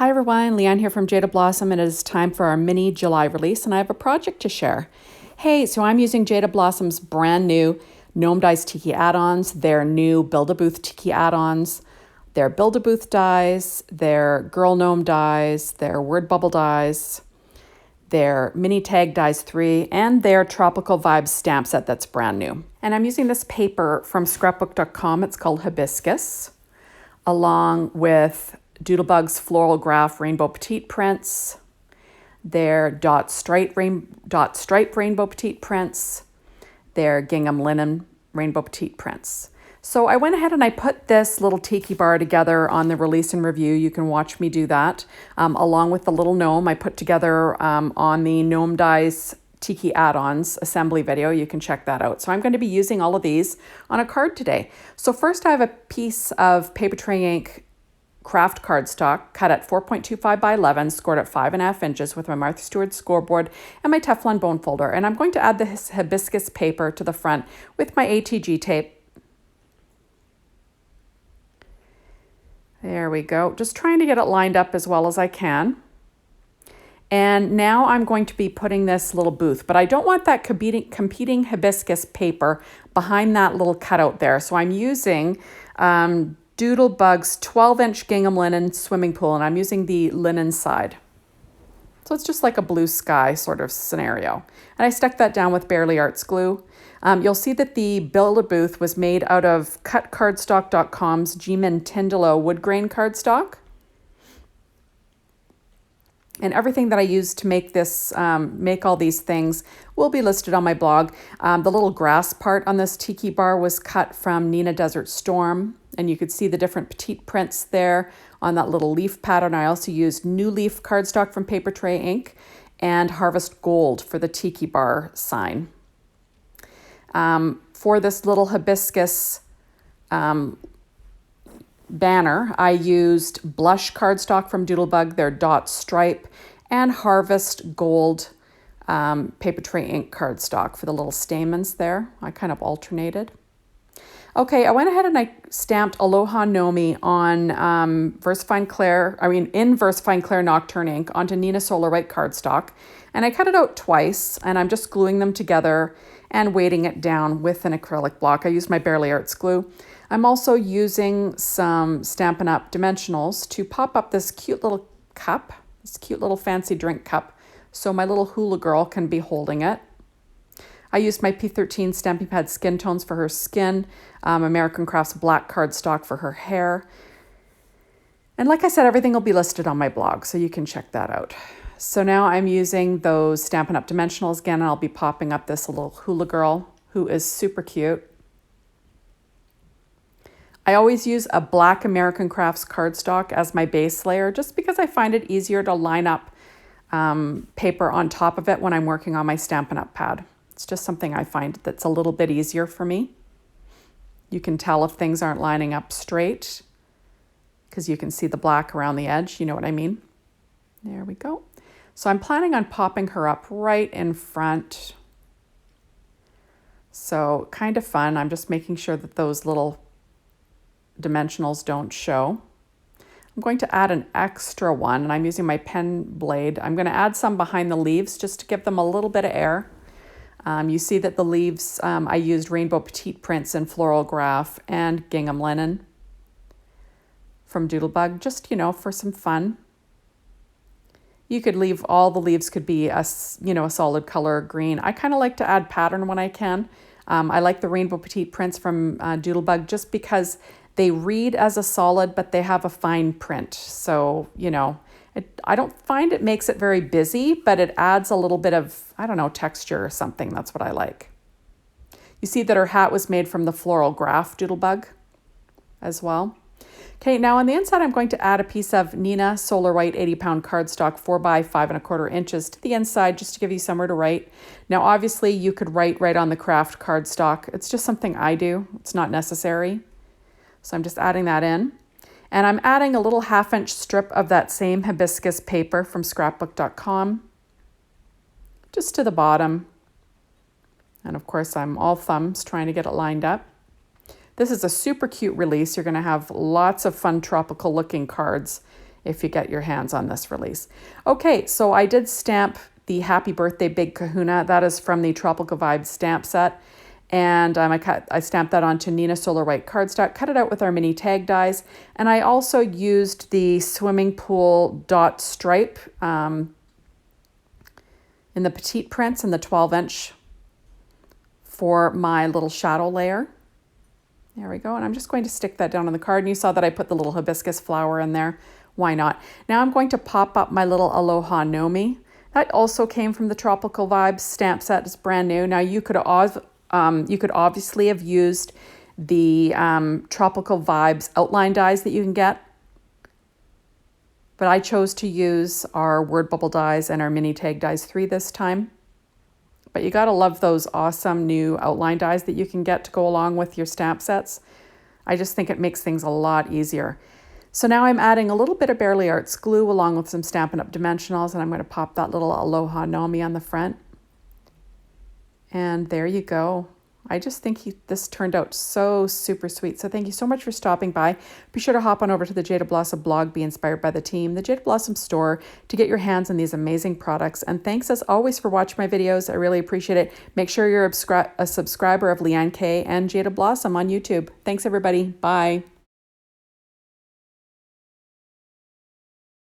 Hi everyone, Leanne here from Jaded Blossom, and it is time for our mini July release, and I have a project to share. Hey, so I'm using Jaded Blossom's brand new Gnome Dies Tiki Add Ons, their new Build-A-Booth Tiki Add Ons, their Build-A-Booth dies, their Girl Gnome dies, their Word Bubble dies, their Mini Tag Dies 3, and their Tropical Vibes stamp set that's brand new. And I'm using this paper from scrapbook.com, it's called Hibiscus, along with Doodlebug's Floral Graph Rainbow Petite Prints, their dot stripe Rainbow Petite Prints, their Gingham Linen Rainbow Petite Prints. So I went ahead and I put this little tiki bar together on the release and review. You can watch me do that, along with the little gnome I put together on the Gnome Dies Tiki Add-ons assembly video. You can check that out. So I'm going to be using all of these on a card today. So first I have a piece of paper tray ink craft cardstock cut at 4.25 by 11, scored at 5.5 inches with my Martha Stewart scoreboard and my Teflon bone folder. And I'm going to add this hibiscus paper to the front with my ATG tape. There we go. Just trying to get it lined up as well as I can. And now I'm going to be putting this little booth, but I don't want that competing hibiscus paper behind that little cutout there. So I'm using Doodlebug's 12-inch gingham linen swimming pool, and I'm using the linen side. So it's just like a blue sky sort of scenario. And I stuck that down with Barely Arts glue. You'll see that the Build-A-Booth was made out of cutcardstock.com's G-Min Tindalo wood grain cardstock. And everything that I used to make this, make all these things will be listed on my blog. The little grass part on this tiki bar was cut from Nina Desert Storm, and you could see the different petite prints there on that little leaf pattern. I also used New Leaf cardstock from Paper Tray Ink and Harvest Gold for the tiki bar sign. For this little hibiscus banner, I used blush cardstock from Doodlebug, their dot stripe, and Harvest Gold Paper Tray Ink cardstock for the little stamens there. I kind of alternated. Okay, I went ahead and I stamped Aloha Nomi on in VersaFine Clair Nocturne ink onto Nina Solar White cardstock, and I cut it out twice, and I'm just gluing them together and weighting it down with an acrylic block. I used my Barely Arts glue. I'm also using some Stampin' Up! Dimensionals to pop up this cute little cup, this cute little fancy drink cup, so my little hula girl can be holding it. I used my P13 Stamping Pad Skin Tones for her skin, American Crafts black cardstock for her hair. And like I said, everything will be listed on my blog, so you can check that out. So now I'm using those Stampin' Up! Dimensionals again, and I'll be popping up this little hula girl who is super cute. I always use a black American Crafts cardstock as my base layer, just because I find it easier to line up paper on top of it when I'm working on my Stampin' Up! Pad. It's just something I find that's a little bit easier for me. You can tell if things aren't lining up straight because you can see the black around the edge. You know what I mean? There we go. So I'm planning on popping her up right in front. So kind of fun. I'm just making sure that those little dimensionals don't show. I'm going to add an extra one, and I'm using my pen blade. I'm going to add some behind the leaves just to give them a little bit of air. You see that the leaves, I used Rainbow Petite Prints in Floral Graph and Gingham Linen from Doodlebug, just, for some fun. You could leave, all the leaves could be a solid color green. I kind of like to add pattern when I can. I like the Rainbow Petite Prints from Doodlebug just because they read as a solid, but they have a fine print. So, I don't find it makes it very busy, but it adds a little bit of, texture or something. That's what I like. You see that her hat was made from the Floral Graph Doodlebug as well. Okay, now on the inside, I'm going to add a piece of Nina Solar White 80-pound cardstock 4 by 5.25 inches to the inside, just to give you somewhere to write. Now, obviously, you could write right on the craft cardstock. It's just something I do. It's not necessary. So I'm just adding that in. And I'm adding a little 1/2-inch strip of that same hibiscus paper from scrapbook.com just to the bottom. And of course, I'm all thumbs trying to get it lined up. This is a super cute release. You're going to have lots of fun tropical looking cards if you get your hands on this release. Okay, so I did stamp the Happy Birthday Big Kahuna. That is from the Tropical Vibes stamp set. And I stamped that onto Nina Solar White cardstock, cut it out with our mini tag dies. And I also used the swimming pool dot stripe in the petite prints and the 12-inch for my little shadow layer. There we go. And I'm just going to stick that down on the card. And you saw that I put the little hibiscus flower in there. Why not? Now I'm going to pop up my little Aloha Nomi. That also came from the Tropical Vibes stamp set. It's brand new. Now you could obviously have used the Tropical Vibes outline dies that you can get. But I chose to use our word bubble dies and our mini tag dies 3 this time. But you gotta love those awesome new outline dies that you can get to go along with your stamp sets. I just think it makes things a lot easier. So now I'm adding a little bit of Bearly Arts glue along with some Stampin' Up! Dimensionals, and I'm gonna pop that little Aloha Nomi on the front. And there you go. I just think this turned out so super sweet. So thank you so much for stopping by. Be sure to hop on over to the Jaded Blossom blog, Be Inspired by the Team, the Jaded Blossom store, to get your hands on these amazing products. And thanks as always for watching my videos. I really appreciate it. Make sure you're a subscriber of Leanne K and Jaded Blossom on YouTube. Thanks everybody. Bye.